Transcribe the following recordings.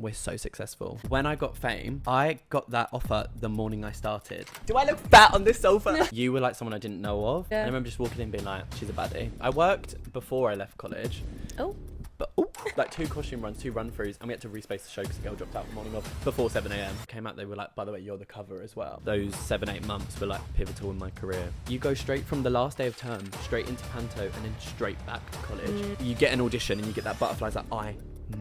we're so successful. When I got Fame, I got that offer the morning I started. Do I look fat on this sofa? You were like someone I didn't know of. Yeah. And I remember just walking in being like, she's a baddie. I worked before I left college. Oh. But like 2 costume runs, 2 run-throughs, and we had to respace the show because the girl dropped out the morning of before 7 a.m. Came out, they were like, by the way, you're the cover as well. Those 7-8 months were like pivotal in my career. You go straight from the last day of term, straight into Panto, and then straight back to college. You get an audition and you get that butterflies like, I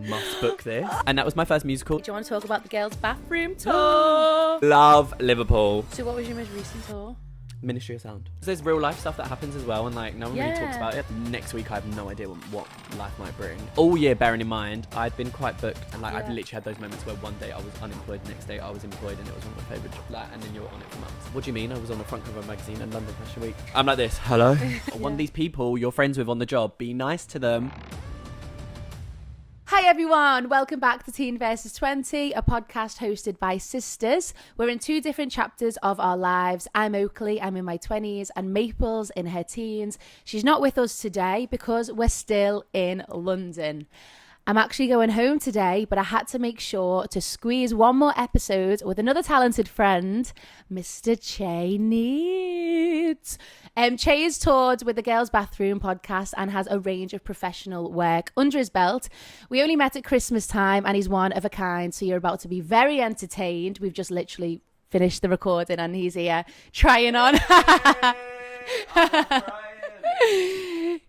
must book this. And that was my first musical. Do you want to talk about the girls' bathroom tour? Love Liverpool. So what was your most recent tour? Ministry of Sound. There's real life stuff that happens as well, and like no one really talks about it. Next week I have no idea what life might bring. All year, bearing in mind, I'd been quite booked, and like I've literally had those moments where one day I was unemployed, the next day I was employed, and it was one of my favourite jobs. Like, and then you're on it for months. What do you mean? I was on the front cover of a magazine in London Fashion Week. I'm like this. Hello. One of these people you're friends with on the job. Be nice to them. Hi everyone, welcome back to Teen vs 20, a podcast hosted by sisters. We're in 2 different chapters of our lives. I'm Oakleigh, I'm in my 20s, and Maple's in her teens. She's not with us today because we're still in London. I'm actually going home today, but I had to make sure to squeeze one more episode with another talented friend, Mr. Chay Needs. Chay is toured with the Girls Bathroom podcast and has a range of professional work under his belt. We only met at Christmas time and he's one of a kind, so you're about to be very entertained. We've just literally finished the recording and he's here trying on.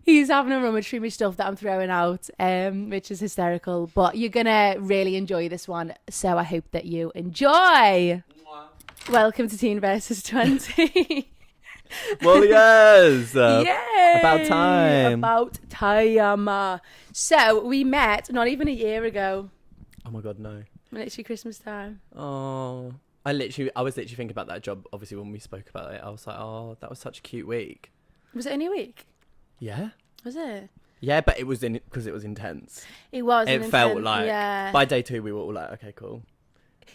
He's having a rummage through my stuff that I'm throwing out, which is hysterical. But you're going to really enjoy this one, so I hope that you enjoy. Welcome to Teen vs 20. Well, yes. Yay! About time. About time. So we met not even a year ago. Oh my God, no. Literally Christmas time. Oh. I was literally thinking about that job, obviously, when we spoke about it. I was like, oh, that was such a cute week. Was it only a week? Yeah. Was it? Yeah, but it was because it was intense. It was. It felt like, by day 2, we were all like, okay, cool.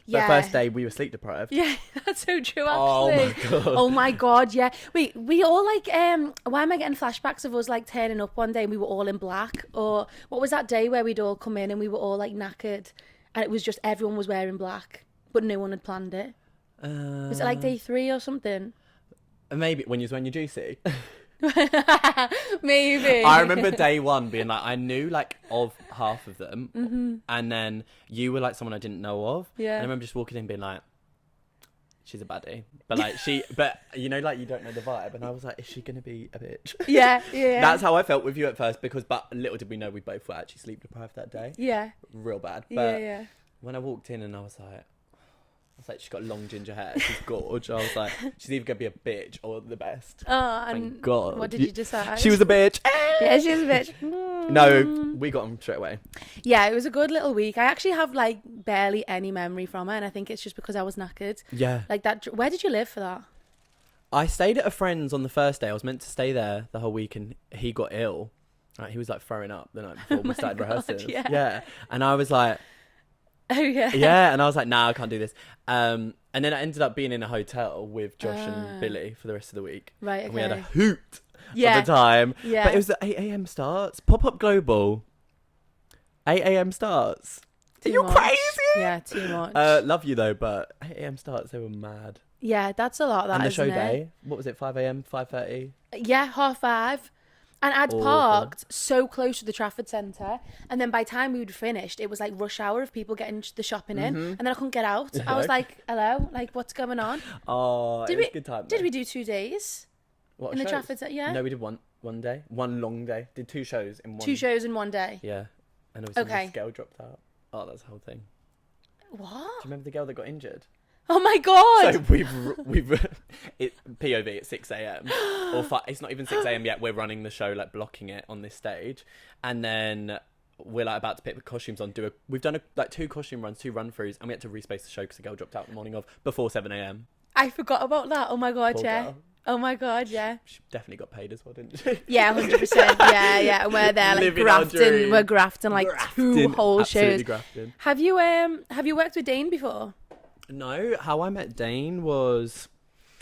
Yeah. The first day, we were sleep deprived. Yeah, that's so true, actually. Oh my God. Oh my God, yeah. Wait, we all like, why am I getting flashbacks of us like turning up one day and we were all in black? Or what was that day where we'd all come in and we were all like knackered and it was just everyone was wearing black, but no one had planned it? Was it like day 3 or something? Maybe when you was wearing your juicy. Maybe. I remember day 1 being like, I knew like of half of them, and then you were like someone I didn't know of. Yeah. And I remember just walking in being like, she's a baddie, but like but you know, like you don't know the vibe, and I was like, is she gonna be a bitch? Yeah. That's how I felt with you at first, but little did we know we both were actually sleep deprived that day. Yeah. Real bad. But Yeah. when I walked in and I was like, she's got long ginger hair. She's gorge. I was like, she's either gonna be a bitch or the best. Oh, Thank and God. what did you decide? She was a bitch. Yeah, she was a bitch. No, we got them straight away. Yeah, it was a good little week. I actually have like barely any memory from it, and I think it's just because I was knackered. Yeah. Like that. Where did you live for that? I stayed at a friend's on the first day. I was meant to stay there the whole week, and he got ill. He was like throwing up the night before we started rehearsing. Yeah. And I was like, oh yeah. Yeah, and I was like, nah, I can't do this. And then I ended up being in a hotel with Josh and Billy for the rest of the week. Right, okay. And we had a hoot Yeah. of the time. Yeah. But it was at 8 a.m. starts. Pop-up Global. 8 a.m. starts. Are you crazy? Yeah, too much. Love you though, but 8 a.m. starts, they were mad. Yeah, that's a lot. That And the isn't show it? day, what was it, 5 a.m., 5:30? Yeah, 5:30. And I'd Awful. parked so close to the Trafford Centre, and then by the time we'd finished, it was like rush hour of people getting the shopping in, and then I couldn't get out. I was like, hello, like, what's going on? Oh, it was a good time. Did we do 2 days What, in the shows? Trafford Centre? Yeah. No, we did one day. One long day. Did 2 shows in one. 2 shows in one day. Yeah. And obviously Okay. this girl dropped out. Oh, that's the whole thing. What? Do you remember the girl that got injured? Oh my God. So we've POV at 6 a.m. or 5, it's not even 6 a.m. yet. We're running the show, like blocking it on this stage, and then we're like about to pick the costumes on. We've done like 2 costume runs, 2 run-throughs, and we had to respace the show because the girl dropped out the morning of before 7 a.m. I forgot about that. Oh my God, Poor yeah. girl. Oh my God, yeah. She definitely got paid as well, didn't she? Yeah, 100%. Yeah. And we're there like Living our grafting. dream. We're grafting like 2 whole shows. Absolutely grafting. Have you worked with Dane before? No, how I met Dane was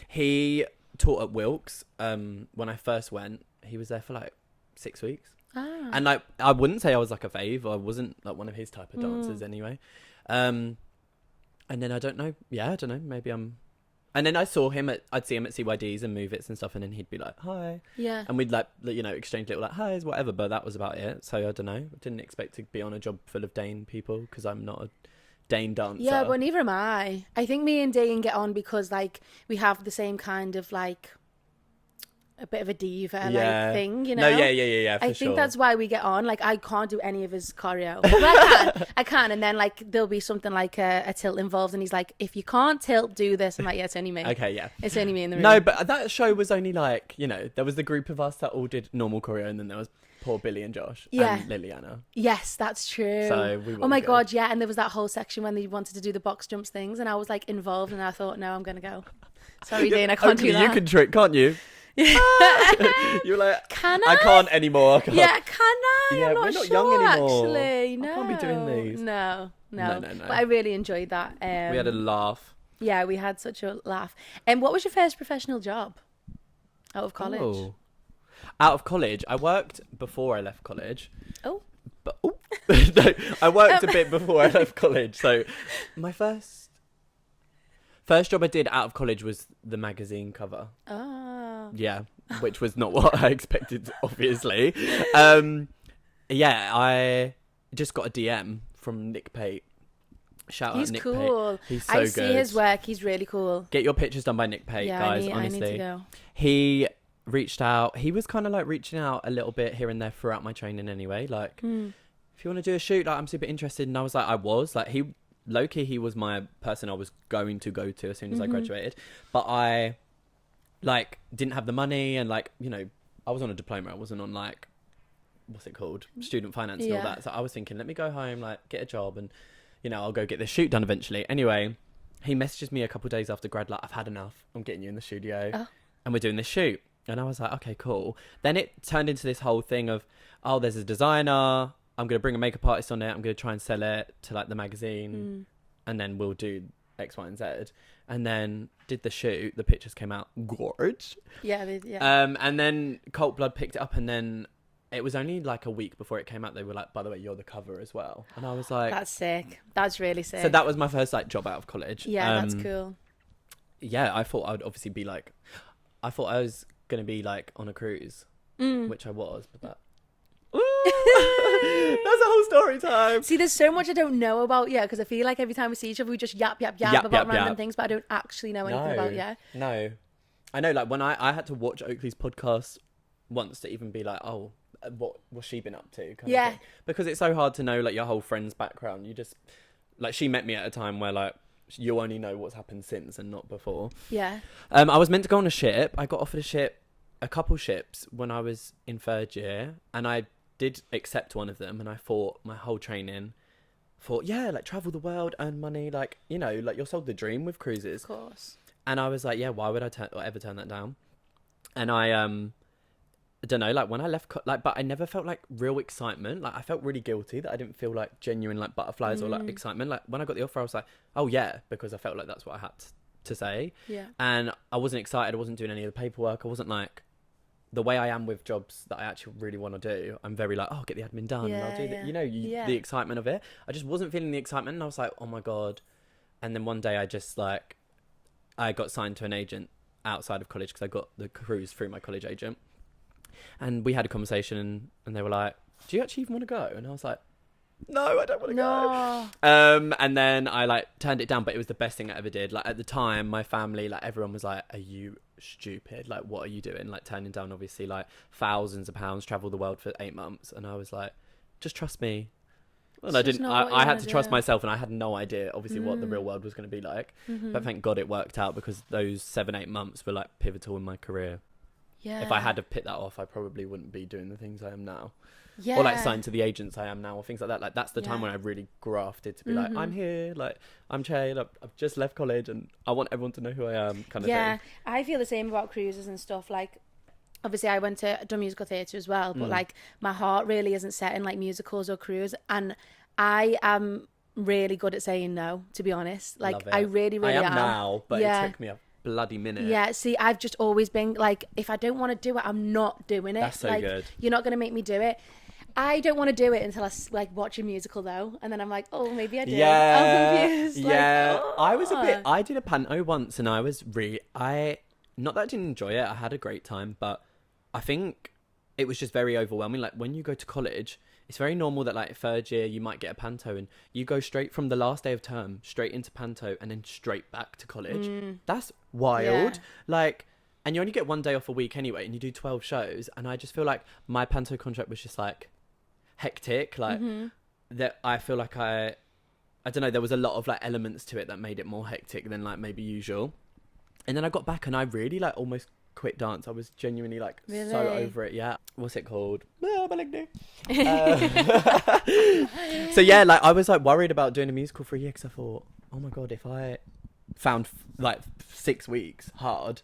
he taught at Wilkes. When I first went, he was there for like 6 weeks. Ah. And like, I wouldn't say I was like a fave. I wasn't like one of his type of dancers anyway. And then I don't know. Yeah, I don't know. Maybe And then I'd see him at CYDs and Move It's and stuff, and then he'd be like, "Hi," Yeah. and we'd like, you know, exchange little like highs, whatever. But that was about it. So I don't know. I didn't expect to be on a job full of Dane people because I'm not a Dane dancer. Yeah, but neither am I. I think me and Dane get on because like we have the same kind of like a bit of a diva like thing, you know? No, yeah. For I think sure. that's why we get on. Like I can't do any of his choreo. Well, I can, and then like there'll be something like a tilt involved, and he's like, "If you can't tilt, do this." I'm like, "Yeah, it's only me." Okay, yeah. It's only me in the room. No, but that show was only like, you know, there was the group of us that all did normal choreo, and then there was poor Billy and Josh and Liliana. Yes, that's true. So we were oh my good. God, yeah. And there was that whole section when they wanted to do the box jumps things, and I was like involved, and I thought, no, I'm gonna go. Sorry, Dane, I can't do that. You can trick, can't you? You're like, can I can't anymore. I can't. Yeah, can I? Yeah, I'm not we're not sure, young anymore. Actually, no. I can't be doing these. No. No. But I really enjoyed that. We had a laugh. Yeah, we had such a laugh. And what was your first professional job out of college? Oh. Out of college, I worked before I left college. Oh. But no, I worked a bit before I left college. So my first job I did out of college was the magazine cover. Oh. Yeah, which was not what I expected, obviously. Yeah, I just got a DM from Nick Pate. Shout out Nick cool. Pate. He's so I good. see his work. He's really cool. Get your pictures done by Nick Pate, guys, honestly. I need to go. He reached out. He was kind of like reaching out a little bit here and there throughout my training anyway. Like, if you want to do a shoot, like, I'm super interested. And I was like, he was my person I was going to go to as soon as I graduated. But I, like, didn't have the money. And, like, you know, I was on a diploma. I wasn't on, like, what's it called? Student finance and all that. So I was thinking, let me go home, like, get a job and, you know, I'll go get this shoot done eventually. Anyway, he messages me a couple of days after grad, like, I've had enough. I'm getting you in the studio and we're doing this shoot. And I was like, okay, cool. Then it turned into this whole thing of, oh, there's a designer. I'm going to bring a makeup artist on it. I'm going to try and sell it to like the magazine. And then we'll do X, Y, and Z. And then did the shoot. The pictures came out gorge. Yeah. And then Cult Blood picked it up. And then it was only like a week before it came out. They were like, by the way, you're the cover as well. And I was like... That's sick. That's really sick. So that was my first like job out of college. Yeah, that's cool. Yeah, I thought I would obviously be like... I thought I was going to be like on a cruise, which I was, but that... That's a whole story time. See, there's so much I don't know about you because I feel like every time we see each other, we just yap about random things, but I don't actually know anything about you. No. I know, like, when I had to watch Oakleigh's podcast once to even be like, oh, what's she been up to? Kind of thing. Because it's so hard to know, like, your whole friend's background. You just... Like, she met me at a time where, like, you only know what's happened since and not before. Yeah. I was meant to go on a ship. I got offered a couple ships when I was in third year, and I did accept one of them. And I thought my whole training, yeah, like travel the world, earn money, like, you know, like you're sold the dream with cruises. Of course. And I was like, yeah, why would I ever turn that down? And I don't know, like when I left, but I never felt like real excitement. Like I felt really guilty that I didn't feel like genuine like butterflies or like excitement. Like when I got the offer, I was like, oh yeah, because I felt like that's what I had to say. Yeah. And I wasn't excited. I wasn't doing any of the paperwork. I wasn't like the way I am with jobs that I actually really want to do. I'm very like, oh, get the admin done. And I'll do that. You know, the excitement of it. I just wasn't feeling the excitement. And I was like, oh my God. And then one day I just like, I got signed to an agent outside of college because I got the cruise through my college agent. And we had a conversation and they were like, do you actually even want to go? And I was like, no, I don't want to go. And then I like turned it down, but it was the best thing I ever did. Like at the time, my family, like everyone was like, are you stupid? Like, what are you doing? Like turning down obviously like thousands of pounds, travel the world for 8 months. And I was like, just trust me. And I had to trust myself, and I had no idea obviously what the real world was going to be like. But thank God it worked out, because those 7-8 months were like pivotal in my career. Yeah. If I had to pick that off, I probably wouldn't be doing the things I am now. Yeah. Or like signed to the agents I am now, or things like that. Like that's the time when I really grafted to be like, I'm here, like I'm Chay, I've just left college and I want everyone to know who I am, kind of thing. Yeah, I feel the same about cruises and stuff. Like, obviously I done musical theatre as well, but like my heart really isn't set in like musicals or cruise, and I am really good at saying no, to be honest. Like I really am now, but it took me a bloody minute. Yeah, see, I've just always been like, if I don't want to do it, I'm not doing it. That's so like, good. You're not going to make me do it. I don't want to do it until I like watch a musical though, and then I'm like, oh, maybe I do. Yeah, I'm confused. yeah. Like, oh. I did a panto once, and I was not that I didn't enjoy it. I had a great time, but I think it was just very overwhelming. Like when you go to college, it's very normal that like third year you might get a panto, and you go straight from the last day of term straight into panto, and then straight back to college. That's wild. Yeah. Like. And you only get one day off a week anyway, and you do 12 shows. And I just feel like my panto contract was just like hectic. Like that, I feel like I don't know. There was a lot of like elements to it that made it more hectic than like maybe usual. And then I got back and I really like almost quit dance. I was genuinely like so over it. Yeah. What's it called? So yeah, like I was like worried about doing a musical for a year because I thought, oh my God, if I found like 6 weeks hard,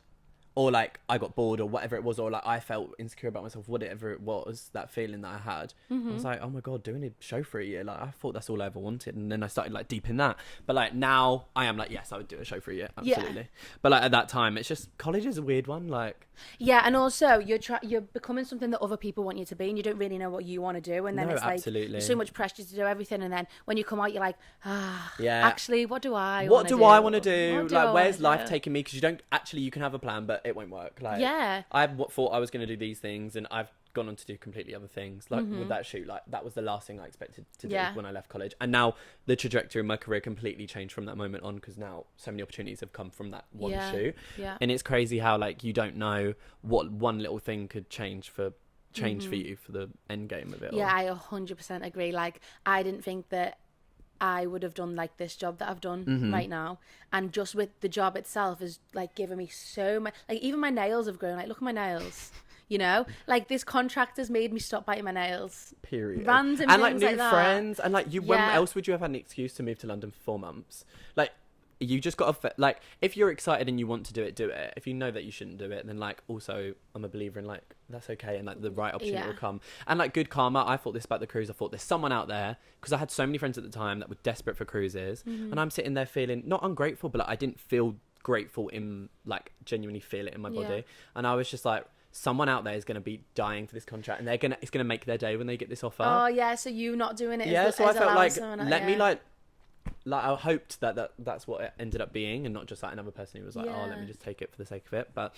or like I got bored or whatever it was, or like I felt insecure about myself, whatever it was, that feeling that I had, I was like, oh my God, doing a show for a year, like I thought that's all I ever wanted. And then I started like deep in that, but like now I am like, yes, I would do a show for a year, absolutely. Yeah. But like at that time, it's just, college is a weird one, like. Yeah, and also you're becoming something that other people want you to be, and you don't really know what you want to do, and then it's like there's so much pressure to do everything, and then when you come out, you're like, actually, what do I want to do? Like, where's life taking me? Because you don't actually, you can have a plan, but it won't work. Like, I thought I was going to do these things, and I've gone on to do completely other things. Like with that shoot, like that was the last thing I expected to do when I left college, and now the trajectory of my career completely changed from that moment on, because now so many opportunities have come from that one shoot. And it's crazy how like you don't know what one little thing could change for you for the end game of it all. I 100% agree. Like I didn't think that I would have done like this job that I've done right now, and just with the job itself is like giving me so much. Like even my nails have grown. Like look at my nails. You know, like this contract has made me stop biting my nails. Period. Random and like things new like friends, and like you. When else would you have had an excuse to move to London for 4 months? Like you just got to like, if you're excited and you want to do it. If you know that you shouldn't do it, then like also I'm a believer in like that's okay, and like the right opportunity will come. And like good karma, I thought this about the cruise. I thought there's someone out there, because I had so many friends at the time that were desperate for cruises, and I'm sitting there feeling not ungrateful, but like I didn't feel grateful in like genuinely feel it in my body, and I was just like, someone out there is going to be dying for this contract, and it's going to make their day when they get this offer. Oh yeah, so you not doing it? Yeah, so I felt like me like I hoped that's what it ended up being, and not just like another person who was like, oh, let me just take it for the sake of it. But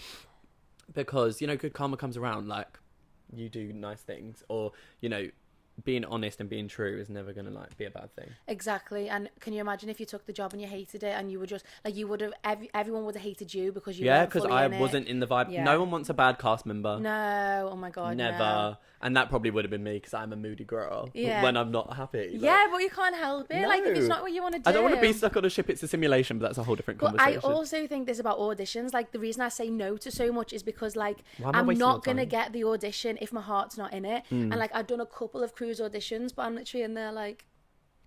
because, you know, good karma comes around, like you do nice things, or, you know, being honest and being true is never going to like be a bad thing. Exactly. And can you imagine if you took the job and you hated it, and you were just like, you would have, everyone would have hated you because you because I wasn't in the vibe. No one wants a bad cast member. No, oh my God, never. No. And that probably would have been me, because I'm a moody girl when I'm not happy. Like, yeah, but you can't help it. No. Like if it's not what you want to do. I don't want to be stuck on a ship. It's a simulation, but that's a whole different conversation. But I also think this about auditions. Like the reason I say no to so much is because like I'm not going to get the audition if my heart's not in it. And like I've done a couple of cruise auditions, but I'm literally in there like,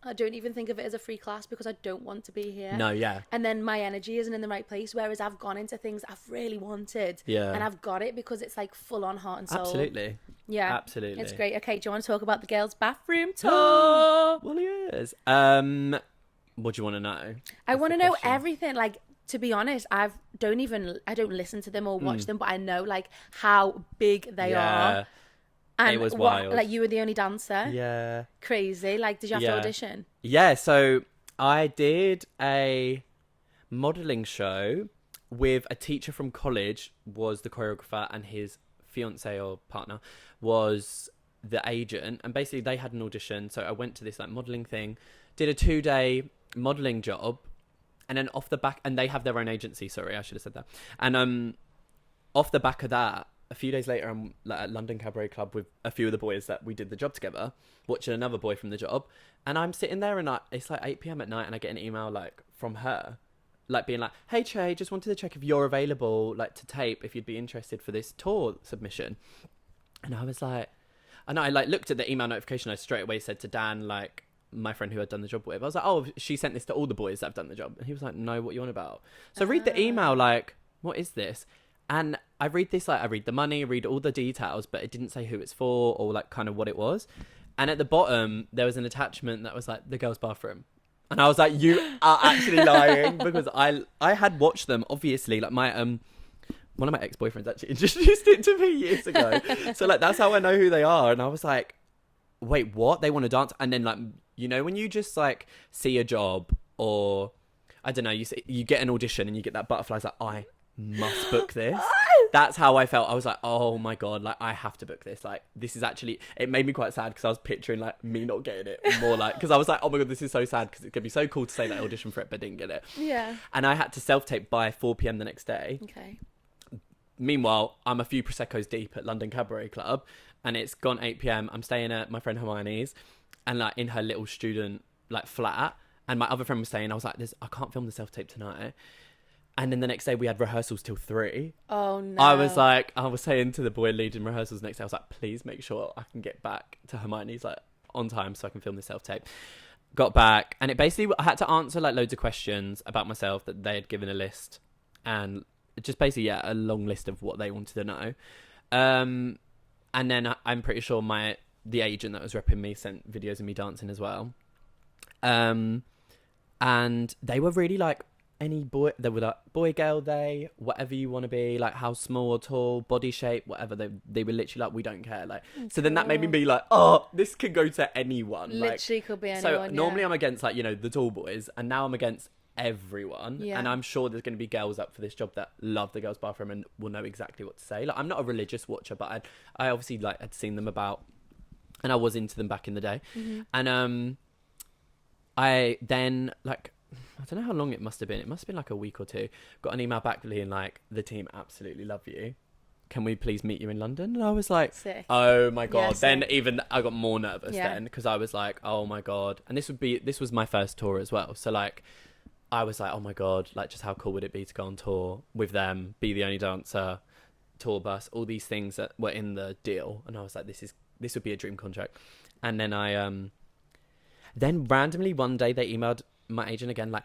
I don't even think of it as a free class because I don't want to be here. No, yeah. And then my energy isn't in the right place, whereas I've gone into things I've really wanted. Yeah. And I've got it because it's like full on heart and soul. Absolutely. Yeah. Absolutely. It's great. Okay, do you want to talk about the girls' bathroom tour? Well, yes. What do you want to know? I want to know everything. Like, to be honest, I don't listen to them or watch them, but I know like how big they are. And it was wild. Like you were the only dancer. Yeah. Crazy. Like, did you have to audition? Yeah. So I did a modeling show with a teacher from college, was the choreographer, and his fiance or partner was the agent. And basically they had an audition. So I went to this like modeling thing, did a 2-day modeling job. And then off the back, and they have their own agency. Sorry, I should have said that. And off the back of that, a few days later, I'm like at London Cabaret Club with a few of the boys that we did the job together, watching another boy from the job. And I'm sitting there and it's like 8 p.m. at night, and I get an email like from her, like being like, hey Chay, just wanted to check if you're available like to tape, if you'd be interested for this tour submission. And I was like, and I like looked at the email notification. I straight away said to Dan, like my friend who had done the job with, I was like, oh, she sent this to all the boys that have done the job. And he was like, no, what are you on about? So I read the email, like, what is this? And I read this, like, I read the money, read all the details, but it didn't say who it's for or, like, kind of what it was. And at the bottom, there was an attachment that was, like, the girls' bathroom. And I was like, you are actually lying. Because I had watched them, obviously. Like, my one of my ex-boyfriends actually introduced it to me years ago. So, like, that's how I know who they are. And I was like, wait, what? They want to dance? And then like, you know, when you just like see a job, or I don't know, you get an audition and you get that butterflies, like, I must book this. That's how I felt. I was like, oh my God, like I have to book this. Like this is actually, it made me quite sad because I was picturing like me not getting it more, like, because I was like, oh my God, this is so sad because it could be so cool to say that I auditioned for it but didn't get it. Yeah. And I had to self-tape by 4 p.m. the next day. Okay. Meanwhile, I'm a few Prosecco's deep at London Cabaret Club and it's gone 8 p.m. I'm staying at my friend Hermione's and like in her little student like flat, and my other friend was saying, I was like, I can't film the self-tape tonight. And then the next day we had rehearsals till 3. Oh no. I was saying to the boy leading rehearsals next day, I was like, please make sure I can get back to Hermione's like on time so I can film the self-tape. Got back and it basically, I had to answer like loads of questions about myself that they had given a list, and just basically, yeah, a long list of what they wanted to know. And then I'm pretty sure the agent that was repping me sent videos of me dancing as well. And they were really like, any boy, they were like boy, girl, they, whatever you want to be, like how small or tall, body shape, whatever. They were literally like, we don't care. Like, so then that made me be like, oh, this could go to anyone. Literally like, could be anyone. So normally I'm against like, you know, the tall boys, and now I'm against everyone. Yeah. And I'm sure there's going to be girls up for this job that love the girls' bathroom and will know exactly what to say. Like, I'm not a religious watcher, but I obviously like had seen them about, and I was into them back in the day. Mm-hmm. And I then like, I don't know how long it must have been. It must have been like a week or two. Got an email back being like, the team absolutely love you. Can we please meet you in London? And I was like, sick. Oh my God. Yeah, then sick. even I got more nervous Yeah. then, because I was like, oh my God. And this was my first tour as well. So like, I was like, oh my God, like just how cool would it be to go on tour with them, be the only dancer, tour bus, all these things that were in the deal. And I was like, this would be a dream contract. And then then randomly one day they emailed my agent again, like,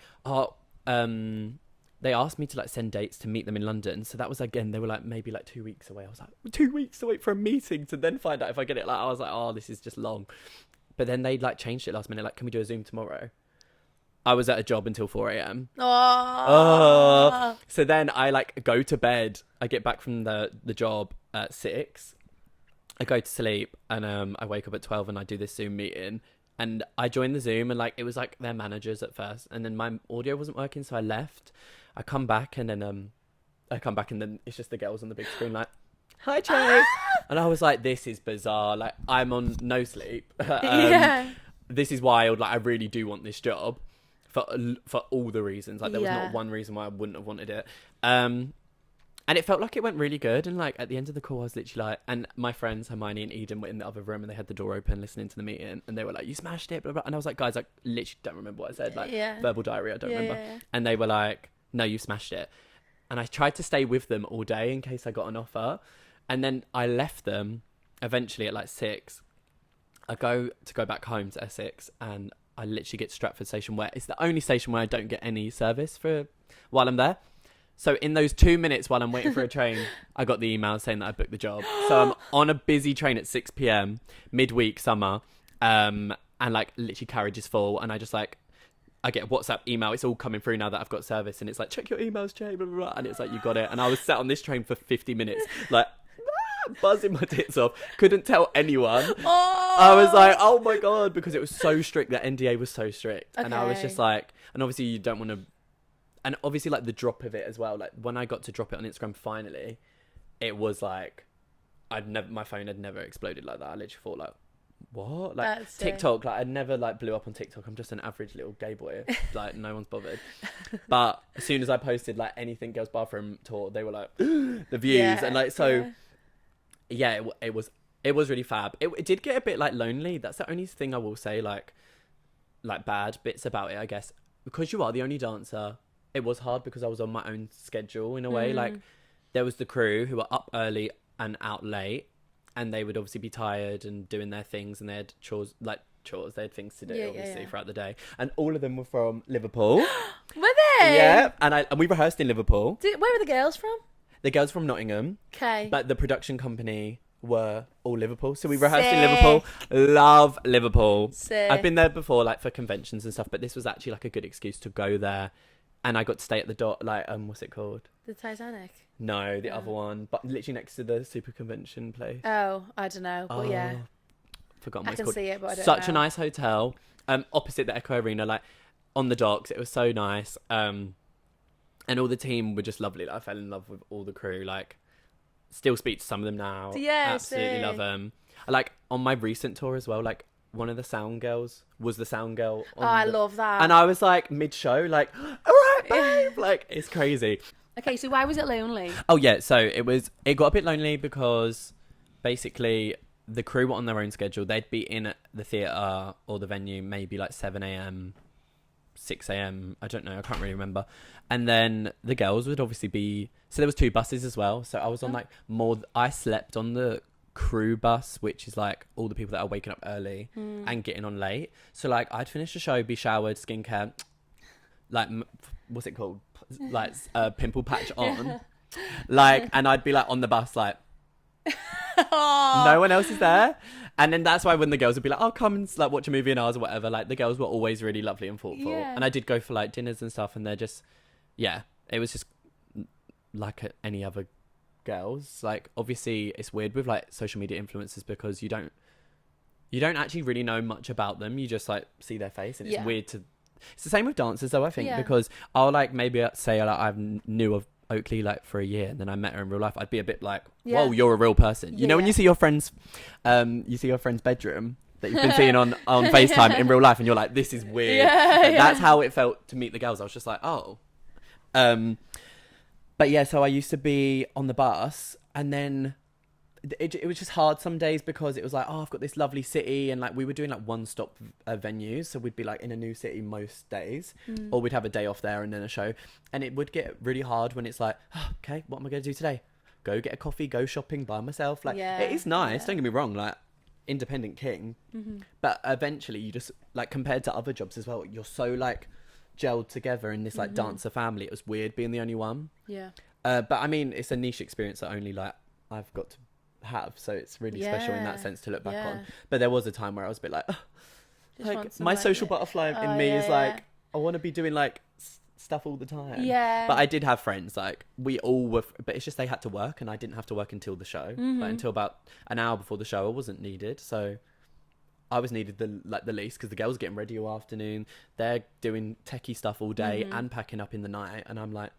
they asked me to like send dates to meet them in London. So that was again, they were like maybe like 2 weeks away. I was like, 2 weeks to wait for a meeting to then find out if I get it. Like, I was like, oh, this is just long. But then they like changed it last minute. Like, can we do a Zoom tomorrow? I was at a job until 4 a.m. Oh. So then I like go to bed. I get back from the job at 6. I go to sleep and I wake up at 12 and I do this Zoom meeting. And I joined the Zoom and like it was like their managers at first, and then my audio wasn't working, so I left. I come back and then it's just the girls on the big screen like, hi Chay. And I was like, this is bizarre. Like, I'm on no sleep. Yeah. This is wild. Like, I really do want this job for all the reasons. Like, there was not one reason why I wouldn't have wanted it. And it felt like it went really good. And like at the end of the call, I was literally like, and my friends Hermione and Eden were in the other room and they had the door open listening to the meeting, and they were like, you smashed it, blah, blah. And I was like, guys, I literally don't remember what I said. Like, verbal diarrhea, I don't remember. Yeah. And they were like, no, you smashed it. And I tried to stay with them all day in case I got an offer. And then I left them eventually at like 6. I go back home to Essex, and I literally get to Stratford Station, where it's the only station where I don't get any service for while I'm there. So in those 2 minutes while I'm waiting for a train, I got the email saying that I booked the job. So I'm on a busy train at 6 p.m, midweek summer, and like literally carriage is full, and I just like, I get a WhatsApp email. It's all coming through now that I've got service, and it's like, check your emails, Chay, blah, blah, blah. And it's like, you got it. And I was sat on this train for 50 minutes, like buzzing my tits off. Couldn't tell anyone. Oh. I was like, oh my God, because it was so strict. The NDA was so strict. Okay. And I was just like, and obviously you don't want to, and obviously like the drop of it as well. Like when I got to drop it on Instagram finally, it was like, my phone had never exploded like that. I literally thought like, what? Like That's TikTok, like I never like blew up on TikTok. I'm just an average little gay boy. Like no one's bothered. But as soon as I posted like anything girls bathroom tour, they were like the views. Yeah, and like so yeah, it was really fab. It did get a bit like lonely. That's the only thing I will say like bad bits about it, I guess, because you are the only dancer. It was hard because I was on my own schedule in a way. Like there was the crew who were up early and out late, and they would obviously be tired and doing their things, and they had chores. They had things to do throughout the day, and all of them were from Liverpool. Were they? Yeah, and we rehearsed in Liverpool. Where were the girls from? The girls from Nottingham. Okay. But the production company were all Liverpool, so we rehearsed in Liverpool. Love Liverpool. Sick. I've been there before, like for conventions and stuff, but this was actually like a good excuse to go there. And I got to stay at the what's it called? The Titanic? No, the other one. But literally next to the super convention place. Oh, I don't know. But yeah. forgotten what I it's can called. see it, but I don't Such know. a nice hotel, opposite the Echo Arena, like on the docks. It was so nice. And all the team were just lovely. Like, I fell in love with all the crew. Like, still speak to some of them now. Yeah, absolutely love them. Like on my recent tour as well. Like one of the sound girls was the sound girl. I love that. And I was like mid-show, like, all right, babe. Like, it's crazy. Okay, so why was it lonely? Oh yeah, so it got a bit lonely because basically the crew were on their own schedule. They'd be in at the theatre or the venue maybe like 7 a.m, 6 a.m, I don't know, I can't really remember. And then the girls would obviously be, so there was 2 buses as well. So I was on like I slept on the crew bus, which is like all the people that are waking up early and getting on late. So like I'd finish the show, be showered, skincare, like what's it called, like pimple patch on, like, and I'd be like on the bus like no one else is there. And then that's why when the girls would be like, oh, come and like watch a movie in ours or whatever, like the girls were always really lovely and thoughtful. And I did go for like dinners and stuff, and they're just, yeah, it was just like any other girls. Like obviously it's weird with like social media influencers because you don't actually really know much about them. You just like see their face, and it's weird to. It's the same with dancers though, I think, because I'll like maybe say like I knew of Oakleigh like for a year, and then I met her in real life. I'd be a bit like, whoa, you're a real person. You know, when you see your friend's bedroom that you've been seeing on FaceTime in real life, and you're like, this is weird. That's how it felt to meet the girls. I was just like, oh. But yeah, so I used to be on the bus, and then it was just hard some days because it was like, oh, I've got this lovely city, and like we were doing like one-stop venues, so we'd be like in a new city most days, or we'd have a day off there and then a show, and it would get really hard when it's like, oh, okay, what am I going to do today? Go get a coffee, go shopping by myself. Like it is nice, don't get me wrong, like independent king, but eventually you just like, compared to other jobs as well, you're so like gelled together in this like dancer family. It was weird being the only one. But I mean, it's a niche experience that only like I've got to have, so it's really special in that sense to look back on. But there was a time where I was a bit like, like my social butterfly in me is like, I want to be doing like stuff all the time. But I did have friends, like we all were, but it's just they had to work, and I didn't have to work until the show. Like until about an hour before the show I wasn't needed, so I was needed the least, because the girls were getting ready all afternoon, they're doing techie stuff all day and packing up in the night, and I'm like,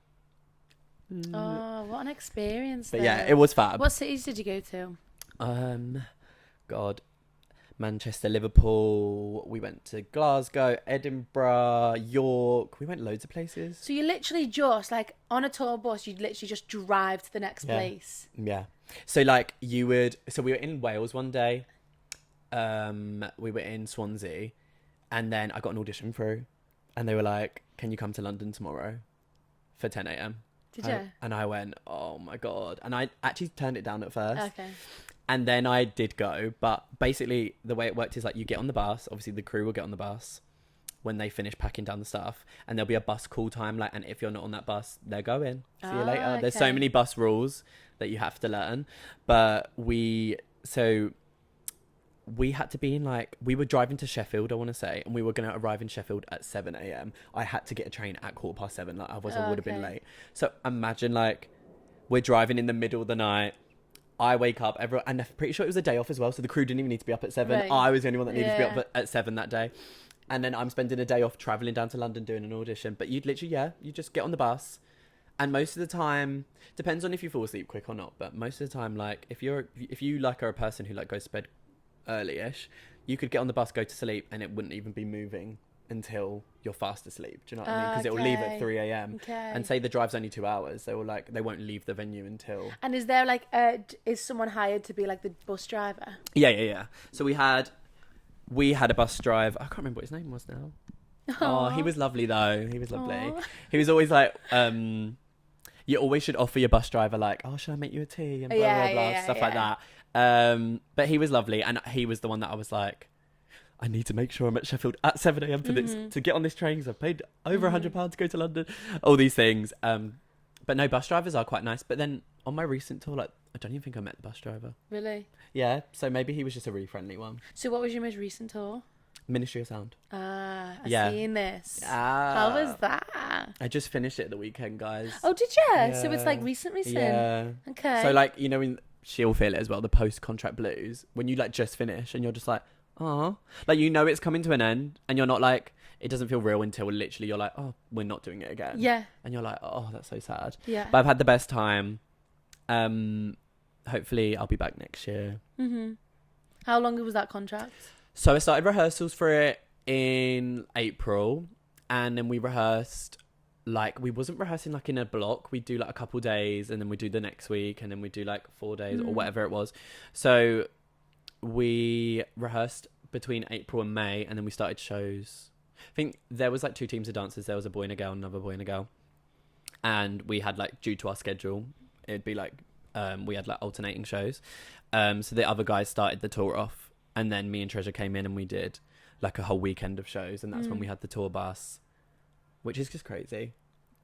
oh, what an experience. But yeah, it was fab. What cities did you go to? God, Manchester, Liverpool, we went to Glasgow, Edinburgh, York, we went loads of places. So you literally just like on a tour bus, you'd literally just drive to the next place. So like we were in Wales one day, we were in Swansea, and then I got an audition through, and they were like, can you come to London tomorrow for 10 a.m? Did you? And I went, oh my God. And I actually turned it down at first. Okay. And then I did go. But basically the way it worked is like you get on the bus. Obviously the crew will get on the bus when they finish packing down the stuff. And there'll be a bus call time. Like, and if you're not on that bus, they're going. See you later. Okay. There's so many bus rules that you have to learn. But we had to be in like, we were driving to Sheffield, I want to say, and we were going to arrive in Sheffield at 7 a.m. I had to get a train at 7:15, like otherwise I would have been late. So imagine like we're driving in the middle of the night, I wake up, and I'm pretty sure it was a day off as well, so the crew didn't even need to be up at 7. Right. I was the only one that needed to be up at 7 that day. And then I'm spending a day off travelling down to London doing an audition. But you'd literally, you just get on the bus. And most of the time, depends on if you fall asleep quick or not, but most of the time, like if you like are a person who like goes to bed early-ish, you could get on the bus, go to sleep, and it wouldn't even be moving until you're fast asleep. Do you know what I mean? Because it will leave at 3 a.m. And say the drive's only 2 hours, they won't leave the venue until. And is there like is someone hired to be like the bus driver? Yeah. So we had a bus driver. I can't remember what his name was now. Oh, he was lovely though. He was lovely. Aww. He was always like, you always should offer your bus driver like, oh, should I make you a tea and blah blah blah, stuff like that. But he was lovely, and he was the one that I was like, I need to make sure I'm at Sheffield at 7 a.m. for this, to get on this train, because I've paid over £100 to go to London, all these things. But no, bus drivers are quite nice. But then on my recent tour, like, I don't even think I met the bus driver. Really? Yeah, so maybe he was just a really friendly one. So what was your most recent tour? Ministry of Sound. I've seen this. How was that? I just finished it at the weekend, guys. Oh, did you? Yeah. So it's like recently. Yeah. Okay. So like, you know, she'll feel it as well, the post-contract blues, when you like just finish and you're just like, like, you know, it's coming to an end, and you're not like, it doesn't feel real until literally you're like, oh, we're not doing it again. Yeah. And you're like, oh, that's so sad. Yeah. But I've had the best time. Hopefully I'll be back next year. How long was that contract? So I started rehearsals for it in April, and then we rehearsed, like, we wasn't rehearsing like in a block. We'd do like a couple days, and then we'd do the next week, and then we'd do like 4 days or whatever it was. So we rehearsed between April and May, and then we started shows. I think there was like 2 teams of dancers. There was a boy and a girl, another boy and a girl. And we had, like, due to our schedule, it'd be like, we had like alternating shows. So the other guys started the tour off, and then me and Treasure came in and we did like a whole weekend of shows, and that's when we had the tour bus, which is just crazy.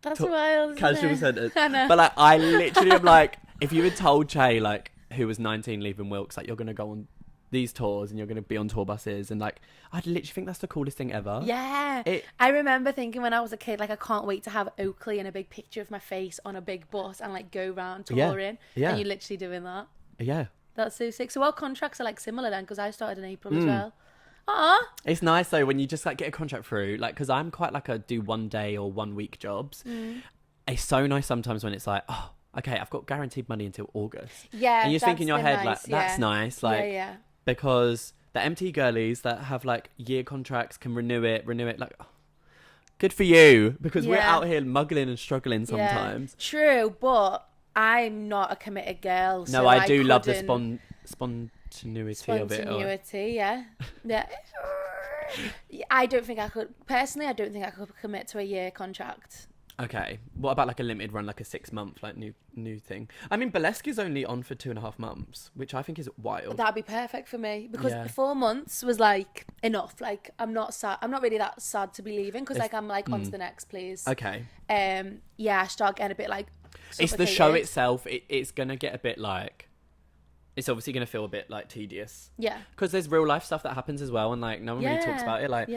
That's wild. Casual sentence. I know. But like, I literally am like, if you had told Chay, like, who was 19 leaving Wilkes, like, you're gonna go on these tours and you're going to be on tour buses, and like, I'd literally think that's the coolest thing ever. Yeah. I remember thinking when I was a kid, like, I can't wait to have Oakleigh and a big picture of my face on a big bus and like go around touring. Yeah. And you're literally doing that. Yeah. That's so sick. So our contracts are like similar then, because I started in April as well. It's nice though when you just like get a contract through, like, because I'm quite like a do 1 day or 1 week jobs. It's so nice sometimes when it's like, oh, okay, I've got guaranteed money until August. Yeah. And you think in your head, nice, like, that's nice. Like, yeah. Because the MT girlies that have like year contracts can renew it, like, oh, good for you, because we're out here muggling and struggling sometimes. Yeah. True, but I'm not a committed girl. No, so I do love the spontaneity of it. Spontaneity, yeah. I don't think I could commit to a year contract. Okay, what about like a limited run, like a 6 month, like new thing? I mean, Burlesque is only on for 2.5 months, which I think is wild. That'd be perfect for me, because 4 months was like enough. Like, I'm not sad. I'm not really that sad to be leaving, because like I'm like on to the next, please. Okay. Yeah, I start getting a bit like. It's the show itself. It's gonna get a bit like. It's obviously going to feel a bit like tedious. Yeah. Because there's real life stuff that happens as well, and like no one really talks about it. Like,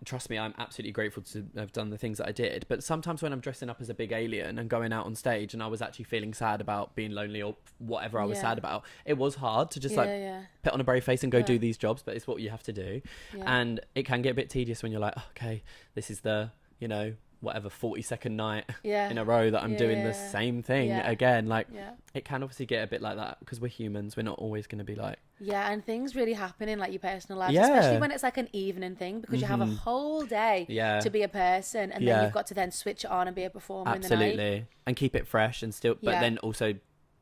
trust me, I'm absolutely grateful to have done the things that I did. But sometimes when I'm dressing up as a big alien and going out on stage, and I was actually feeling sad about being lonely or whatever I was sad about, it was hard to just put on a brave face and go do these jobs. But it's what you have to do, and it can get a bit tedious when you're like, oh, okay, this is the whatever 40-second night in a row that I'm doing the same thing again. Like, it can obviously get a bit like that, because we're humans. We're not always going to be like, and things really happen in like your personal life, especially when it's like an evening thing, because you have a whole day to be a person, and then you've got to then switch it on and be a performer in the night, and keep it fresh and still, but then also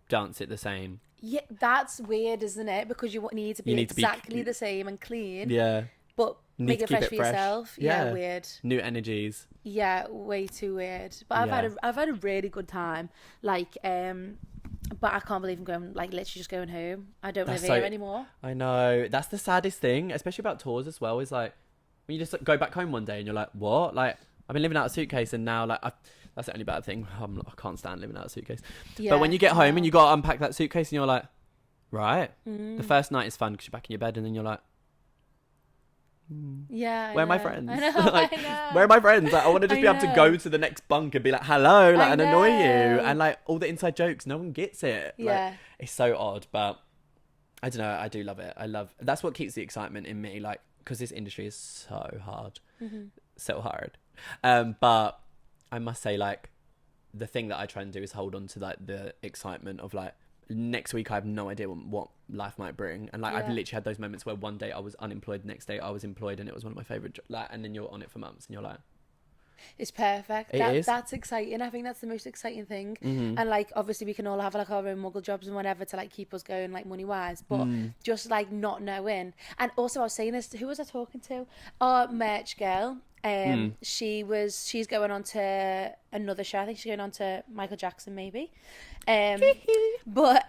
dance it the same. Yeah, that's weird, isn't it? Because you need to be exactly the same and clean. Yeah. But make it fresh for yourself. Yeah, weird. New energies. Yeah, way too weird. But I've had a really good time. Like, but I can't believe I'm going, like, literally just going home. I don't live here anymore. I know. That's the saddest thing, especially about tours as well, is like, when you just like, go back home one day and you're like, what? Like, I've been living out a suitcase, and now like that's the only bad thing. I can't stand living out a suitcase. Yeah, but when you get home and you got to unpack that suitcase, and you're like, right. The first night is fun because you're back in your bed, and then you're like, yeah, where are my friends? I know, like, I know. Where are my friends? Like, I want to just be able to go to the next bunk and be like, hello, like, and annoy you, and like all the inside jokes, no one gets it. Yeah, like, it's so odd, but I don't know. I do love it. That's what keeps the excitement in me, like, because this industry is so hard, so hard. But I must say, like, the thing that I try and do is hold on to like the excitement of like, next week I have no idea what life might bring, and like I've literally had those moments where one day I was unemployed, next day I was employed, and it was one of my favorite like, and then you're on it for months and you're like, it's perfect. That's exciting. I think that's the most exciting thing. And like, obviously we can all have like our own muggle jobs and whatever to like keep us going, like, money wise, but just like not knowing. And also I was saying this, who was I talking to? Our merch girl. She's going on to another show. I think she's going on to Michael Jackson maybe. But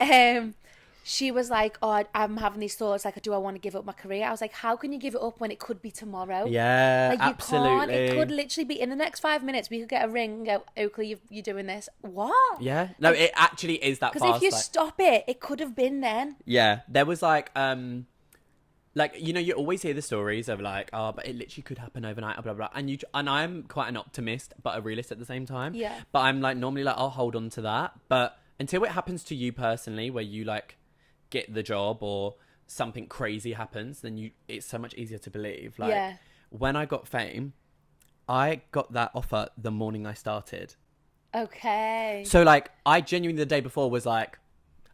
she was like, oh, I'm having these thoughts, like, do I want to give up my career? I was like, how can you give it up when it could be tomorrow? Yeah, like, you absolutely. can't. It could literally be in the next 5 minutes. We could get a ring and go, Oakleigh, you're doing this. What? Yeah. No, it actually is that fast. Because if you stop it, it could have been then. Yeah. There was like, you always hear the stories of like, oh, but it literally could happen overnight, blah, blah, blah. And I'm quite an optimist, but a realist at the same time. Yeah. But I'm like, normally like, I'll hold on to that. But until it happens to you personally, where you like get the job or something crazy happens, then it's so much easier to believe. Like when I got Fame, I got that offer the morning I started. Okay. So like I genuinely the day before was like,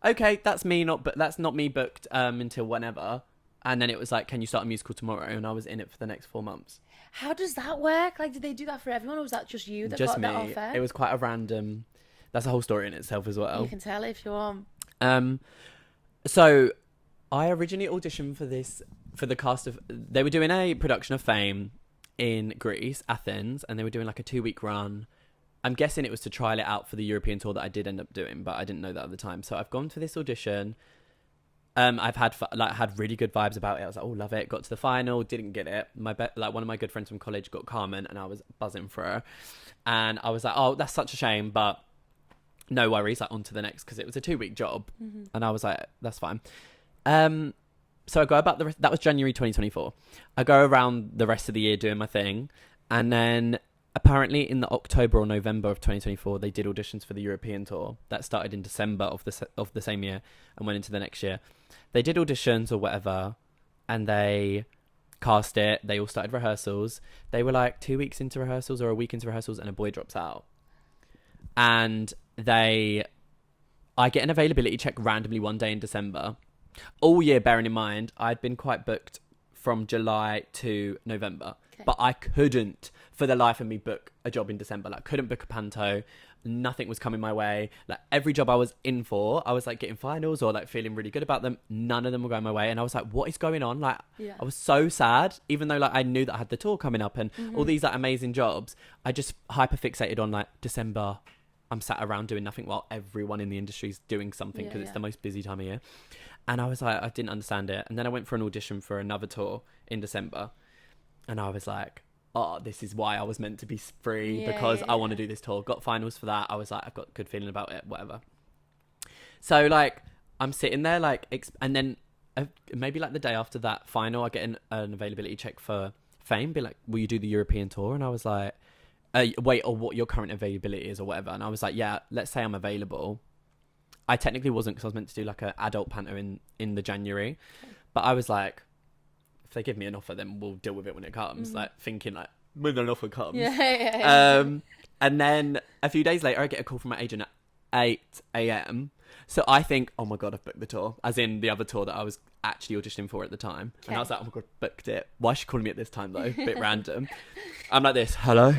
okay, that's not me booked until whenever. And then it was like, can you start a musical tomorrow? And I was in it for the next 4 months. How does that work? Like, did they do that for everyone, or was that just you that got that offer? It was quite a random. That's a whole story in itself as well. You can tell if you want. So I originally auditioned for the cast of. They were doing a production of Fame in Greece, Athens, and they were doing like a 2-week run. I'm guessing it was to trial it out for the European tour that I did end up doing, but I didn't know that at the time. So I've gone for this audition. I've had really good vibes about it. I was like, oh, love it. Got to the final, didn't get it. One of my good friends from college got Carmen, and I was buzzing for her. And I was like, oh, that's such a shame, but no worries. Like on to the next, because it was a 2-week job, and I was like, that's fine. So I go about that was January 2024. I go around the rest of the year doing my thing, and then apparently in the October or November of 2024, they did auditions for the European tour that started in December of the same year and went into the next year. They did auditions or whatever, and they cast it. They all started rehearsals. They were like 2 weeks into rehearsals or a week into rehearsals, and a boy drops out. And I get an availability check randomly one day in December. All year, bearing in mind, I'd been quite booked from July to November. Okay. But I couldn't, for the life of me, book a job in December. Like, couldn't book a panto. Nothing was coming my way. Like, every job I was in for, I was like getting finals or like feeling really good about them. None of them were going my way. And I was like, what is going on? Like, I was so sad, even though like I knew that I had the tour coming up and all these like amazing jobs. I just hyper fixated on like December. I'm sat around doing nothing while everyone in the industry is doing something because it's the most busy time of year. And I was like, I didn't understand it. And then I went for an audition for another tour in December. And I was like, oh, this is why I was meant to be free, because I want to do this tour. Got finals for that. I was like, I've got a good feeling about it, whatever. So like, I'm sitting there like, and then maybe like the day after that final, I get an availability check for Fame. Be like, will you do the European tour? And I was like, wait, or what your current availability is or whatever. And I was like, yeah, let's say I'm available. I technically wasn't, because I was meant to do like an adult panto in the January. But I was like, if they give me an offer, then we'll deal with it when it comes. Like thinking like, when an offer comes. And then a few days later, I get a call from my agent at 8 a.m. So I think, oh my God, I've booked the tour. As in the other tour that I was actually auditioning for at the time. Okay. And I was like, oh my God, booked it. Why is she calling me at this time though? Bit random. I'm like this, hello?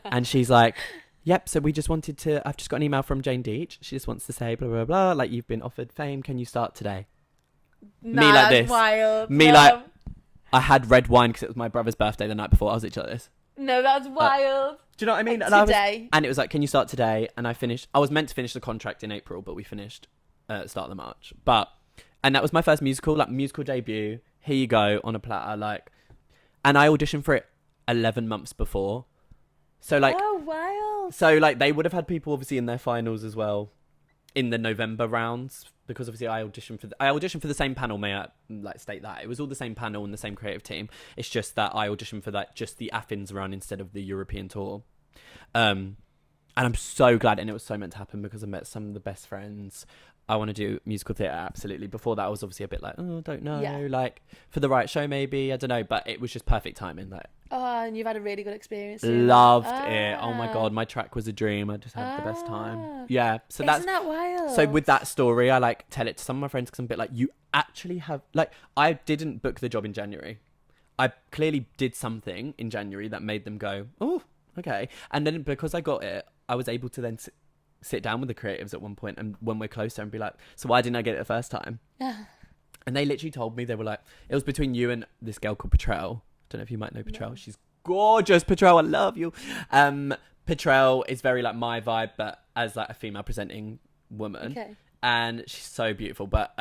And she's like, yep, so we just wanted to, I've just got an email from Jane Deach. She just wants to say, blah, blah, blah, like you've been offered Fame. Can you start today? Nah, me like this. Wild. Me like, I had red wine because it was my brother's birthday the night before. I was literally like this. No, that's wild. Do you know what I mean? And today. And it was like, can you start today? And I was meant to finish the contract in April, but we finished at the start of the March. And that was my first musical debut. Here you go, on a platter, like. And I auditioned for it 11 months before. So like. Oh, wild. So like they would have had people obviously in their finals as well in the November rounds, because obviously I auditioned for the same panel. May I like state that it was all the same panel and the same creative team. It's just that I auditioned for like just the Athens run instead of the European tour. And I'm so glad, and it was so meant to happen, because I met some of the best friends. I want to do musical theatre, absolutely. Before that, I was obviously a bit like, oh, don't know, like for the right show, maybe, I don't know, but it was just perfect timing. Like, oh, and you've had a really good experience. Loved it. Oh my God, my track was a dream. I just had the best time. Yeah, so isn't that wild? So with that story, I like tell it to some of my friends, because I'm a bit like, you actually have, like, I didn't book the job in January. I clearly did something in January that made them go, oh, okay. And then because I got it, I was able to then sit down with the creatives at one point, and when we're closer, and be like, so why didn't I get it the first time? And they literally told me, they were like, it was between you and this girl called Petrel. Don't know if you might know Petrel. No. She's gorgeous. Petrel, I love you. Petrel is very like my vibe, but as like a female presenting woman. Okay. And she's so beautiful. But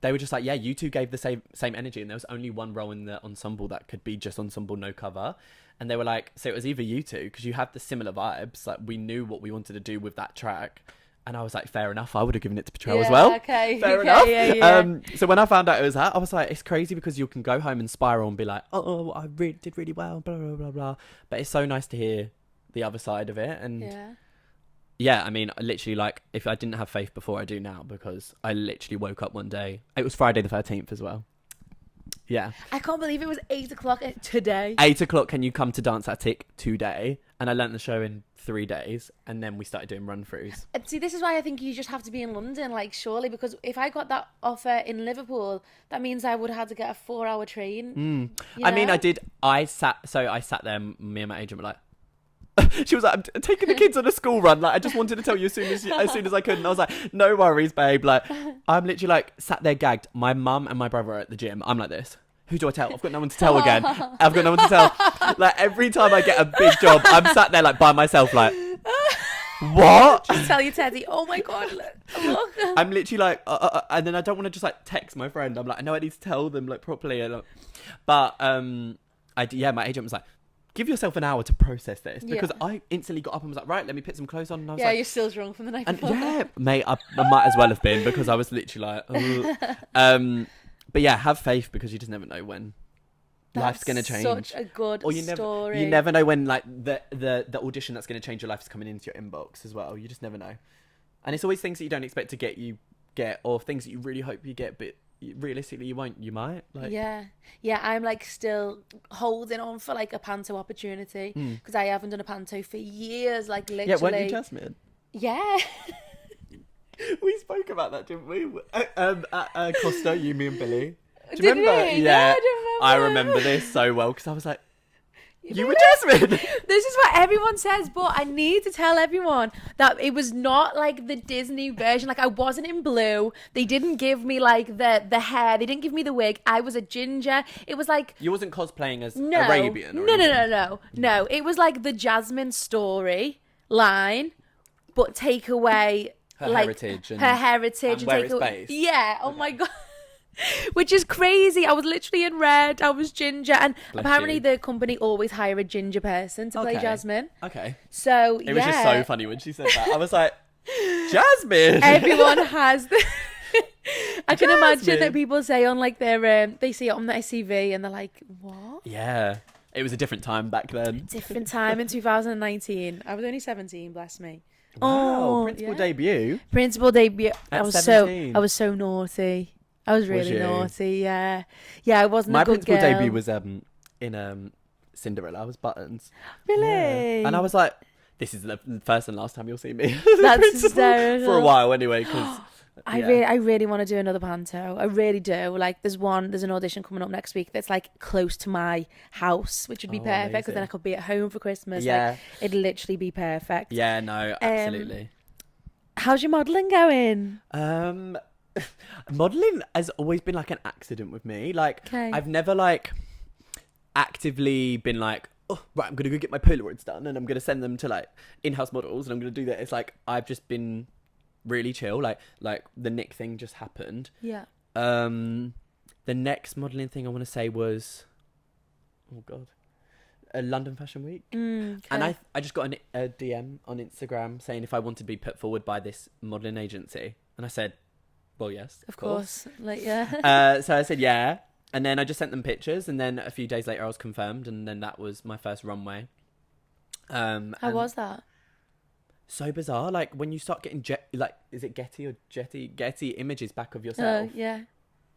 they were just like, yeah, you two gave the same energy, and there was only one role in the ensemble that could be just ensemble, no cover. And they were like, so it was either you two, because you have the similar vibes. Like, we knew what we wanted to do with that track. And I was like, fair enough. I would have given it to Petrel as well. Okay. Fair enough. Yeah. So when I found out it was that, I was like, it's crazy, because you can go home and spiral and be like, oh, I did really well, blah, blah, blah, blah. But it's so nice to hear the other side of it. And yeah, I mean, literally, like, if I didn't have faith before, I do now, because I literally woke up one day. It was Friday the 13th as well. Yeah. I can't believe it was 8 o'clock today. 8 o'clock, can you come to Dance Attic today? And I learnt the show in 3 days, and then we started doing run-throughs. See, this is why I think you just have to be in London, like, surely, because if I got that offer in Liverpool, that means I would have had to get a 4-hour train. I mean, I sat there, me and my agent were like, she was like, I'm taking the kids on a school run. Like, I just wanted to tell you as soon as I could. And I was like, no worries, babe. Like, I'm literally like sat there gagged. My mum and my brother are at the gym. I'm like this. Who do I tell? I've got no one to tell again. I've got no one to tell. Like, every time I get a big job, I'm sat there like by myself, like, what? Just tell your Teddy, oh my God, look. I'm literally like, and then I don't want to just like text my friend. I'm like, I know I need to tell them like properly. But my agent was like, give yourself an hour to process this, because I instantly got up and was like, right, let me put some clothes on. And I was like, you're still drunk from the night and before. yeah, mate, I might as well have been, because I was literally like, but yeah, have faith, because you just never know when life's gonna change. Such a good story. You never know when like the audition that's gonna change your life is coming into your inbox as well. You just never know, and it's always things that you don't expect to get, or things that you really hope you get, but realistically you won't. You might. Like, yeah, I'm like still holding on for like a panto opportunity, because I haven't done a panto for years. Like, literally. Yeah, weren't you Jasmine? Yeah. We spoke about that, didn't we? At Costa, you, me and Billy. Do Did you remember? we? Yeah, No, I remember this so well, because I was like, you were Jasmine. This is what everyone says, but I need to tell everyone that it was not like the Disney version. Like, I wasn't in blue. They didn't give me like the hair. They didn't give me the wig. I was a ginger. It was like, You wasn't cosplaying as Arabian or No. It was like the Jasmine story line, but take away her like heritage and take where it's away. based. Yeah. Oh my God. Which is crazy. I was literally in red. I was ginger, and Bless apparently you. the company always hire a ginger person to play Jasmine. Okay. So It was just so funny when she said that. I was like, Jasmine. Everyone has. I can imagine Jasmine. that people say on like their they see it on the SCV and they're like, what? Yeah. It was a different time back then. Different time in 2019. I was only 17. Bless me. Wow. Principal debut. Principal debut. At I was 17. so naughty. I was really you? naughty. Yeah. I wasn't My a good principal girl. debut was in Cinderella. I was Buttons. Really? Yeah. And I was like, this is the first and last time you'll see me. That's hysterical. For a while anyway, because I really want to do another panto. I really do. Like, there's an audition coming up next week that's like close to my house, which would be perfect, because then I could be at home for Christmas. Yeah. Like, it'd literally be perfect. Yeah, no, absolutely. How's your modelling going? Modelling has always been like an accident with me. Like, Okay. I've never like actively been like, oh, right, I'm gonna go get my Polaroids done and I'm gonna send them to like in-house models and I'm gonna do that. It's like I've just been really chill. Like the Nick thing just happened. Yeah. The next modelling thing I want to say was, oh god, a London Fashion Week. Okay. And I just got a DM on Instagram saying if I wanted to be put forward by this modelling agency, and I said, well, yes, Of course. Like, yeah. So I said yeah, and then I just sent them pictures, and then a few days later I was confirmed, and then that was my first runway. How was that? So bizarre. Like, when you start getting is it Getty images back of yourself? Yeah.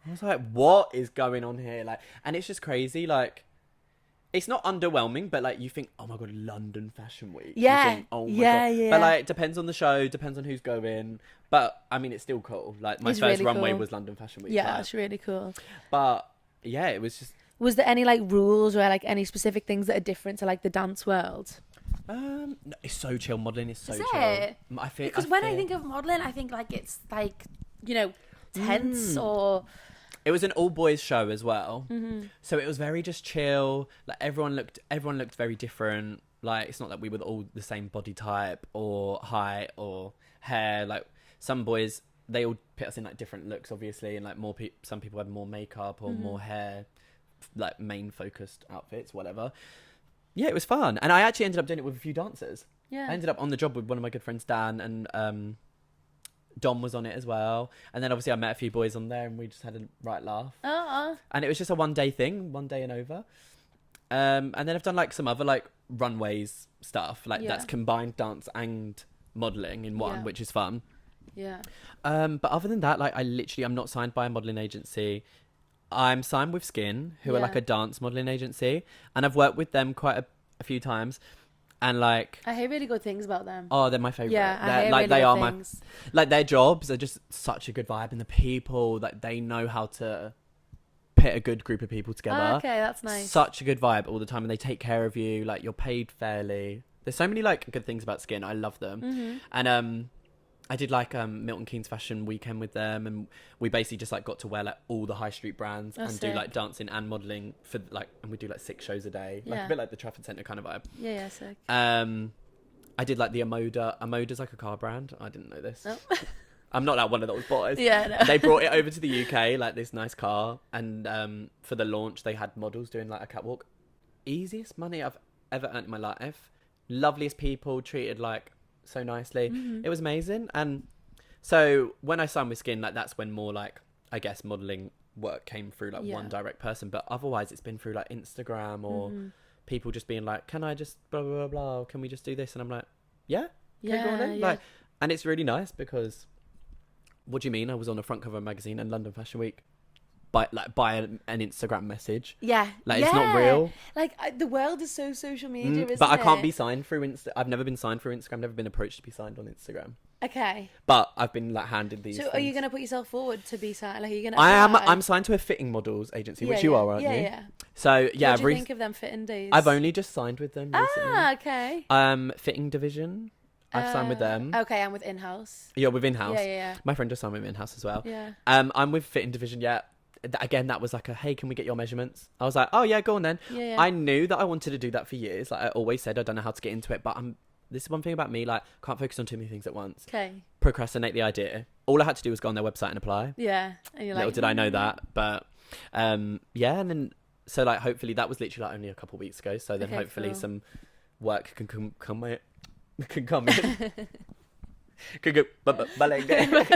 I was like, what is going on here? Like, and it's just crazy. Like, it's not underwhelming, but like you think, oh my god, London Fashion Week. Yeah. You think, oh my Yeah, god. yeah. But like, it depends on the show, depends on who's going. But I mean, it's still cool. Like, my It's first really runway cool. was London Fashion Week. Yeah, like, that's really cool. But yeah, it was just. Was there any like rules or like any specific things that are different to like the dance world? No, it's so chill. Modelling is so Is chill. it? I feel Because when I think of modelling, I think like it's like, you know, tense or. It was an all boys show as well, Mm-hmm. so it was very just chill. Like everyone looked very different. Like, it's not that we were all the same body type or height or hair. Like, some boys, they all put us in like different looks, obviously, and like some people had more makeup or more hair, like main focused outfits, whatever. Yeah, it was fun, and I actually ended up doing it with a few dancers. Yeah. I ended up on the job with one of my good friends, Dan, and Dom was on it as well. And then obviously I met a few boys on there and we just had a right laugh. And it was just a 1 day thing, 1 day and over. And then I've done like some other like runways stuff, like that's combined dance and modelling in one, which is fun. Yeah. But other than that, like I'm not signed by a modelling agency. I'm signed with Skin, who are Yeah. like a dance modeling agency, and I've worked with them quite a few times, and like, I hear really good things about them. oh, they're my favorite. Yeah, I They're, hear like really they good are things. like their jobs are just such a good vibe, and the people, like they know how to put a good group of people together. Oh, okay, that's nice. Such a good vibe all the time, and they take care of you. Like you're paid fairly. There's so many like good things about Skin. I love them. Mm-hmm. And I did like Milton Keynes fashion weekend with them, and we basically just like got to wear like all the high street brands That's and do sick. like dancing and modeling for like, and we do like 6 shows a day, like Yeah. a bit like the Trafford Centre kind of vibe. Yeah, sick. I did like the Amoda. Amoda's like a car brand. I didn't know this. Oh. I'm not like one of those boys. Yeah, no. They brought it over to the UK, like this nice car, and for the launch they had models doing like a catwalk. Easiest money I've ever earned in my life. Loveliest people, treated like so nicely. Mm-hmm. It was amazing. And so when I signed with Skin, like that's when more like, I guess, modeling work came through like Yeah. one direct person, but otherwise it's been through like Instagram or Mhm. people just being like, can I just blah blah blah blah, can we just do this? And I'm like, yeah, Yeah, go on then. yeah. Like, and it's really nice because, what do you mean? I was on the front cover of a magazine in London Fashion Week by an Instagram message. Yeah. Like, it's not real. Like, the world is so social media, isn't But I can't it? be signed through I've never been signed through Instagram, never been approached to be signed on Instagram. Okay. But I've been like handed these So things. are you going to put yourself forward to be signed? Like, are you going to I'm signed to a fitting models agency, which you are, aren't yeah, you? Yeah, So yeah, What do you think of them fitting days? I've only just signed with them recently. Ah, okay. Fitting division. I've signed with them. Okay, I'm with In-House. You're with In-House. Yeah. My friend just signed with In-House as well. Yeah. I'm with Fitting Division. Yeah. Again, that was like a, hey, can we get your measurements? I was like, oh yeah, go on then. Yeah. I knew that I wanted to do that for years. Like I always said, I don't know how to get into it, but this is one thing about me, like can't focus on too many things at once. Okay. Procrastinate the idea. All I had to do was go on their website and apply. Yeah. And you're Little like, did I know that, but yeah, and then so like hopefully that was literally like only a couple of weeks ago. So then Okay, hopefully cool. some work can come in. Could go balik.